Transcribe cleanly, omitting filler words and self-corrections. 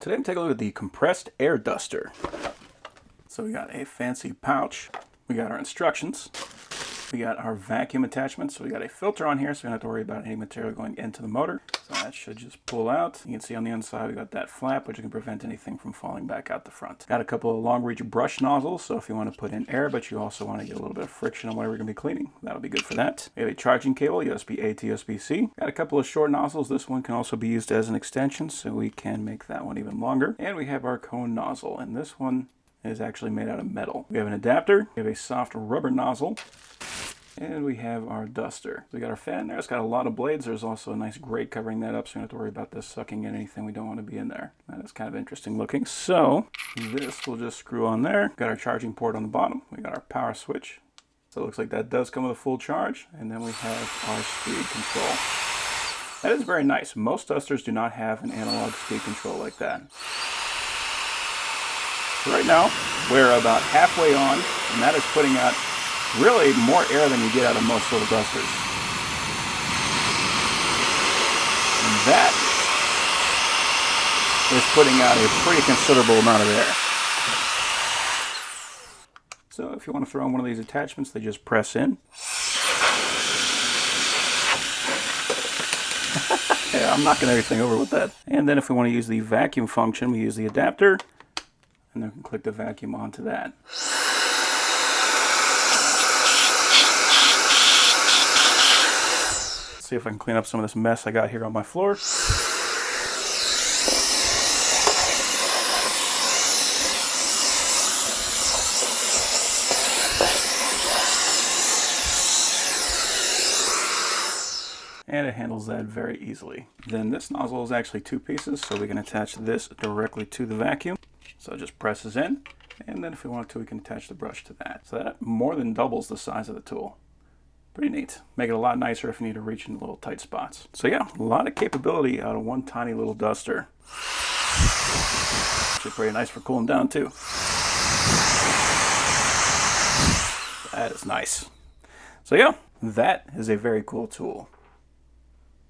Today I'm taking a look at the compressed air duster. So we got a fancy pouch, we got our instructions, we got our vacuum attachment, so we got a filter on here so we don't have to worry about any material going into the motor. So that should just pull out. You can see on the inside we got that flap which can prevent anything from falling back out the front. Got a couple of long reach brush nozzles, so if you want to put in air but you also want to get a little bit of friction on whatever you're going to be cleaning, that'll be good for that. We have a charging cable, USB-A to USB-C. Got a couple of short nozzles. This one can also be used as an extension, so we can make that one even longer. And we have our cone nozzle, and this one is actually made out of metal. We have an adapter, we have a soft rubber nozzle, and we have our duster. We got our fan there. It's got a lot of blades. There's also a nice grate covering that up, so we don't have to worry about this sucking in anything we don't want to be in there. That is kind of interesting looking. So this will just screw on there. Got our charging port on the bottom. We got our power switch. So it looks like that does come with a full charge. And then we have our speed control. That is very nice. Most dusters do not have an analog speed control like that. So right now, we're about halfway on, and that is putting out really more air than you get out of most little dusters. And that is putting out a pretty considerable amount of air. So if you want to throw in one of these attachments, they just press in. Yeah, I'm knocking everything over with that. And then if we want to use the vacuum function, we use the adapter, and then we can click the vacuum onto that. See if I can clean up some of this mess I got here on my floor. And it handles that very easily. Then this nozzle is actually two pieces, so we can attach this directly to the vacuum. So it just presses in, and then if we want to, we can attach the brush to that. So that more than doubles the size of the tool. Pretty neat. Make it a lot nicer if you need to reach in little tight spots. So yeah, a lot of capability out of one tiny little duster. Actually pretty nice for cooling down too. That is nice. So yeah, that is a very cool tool.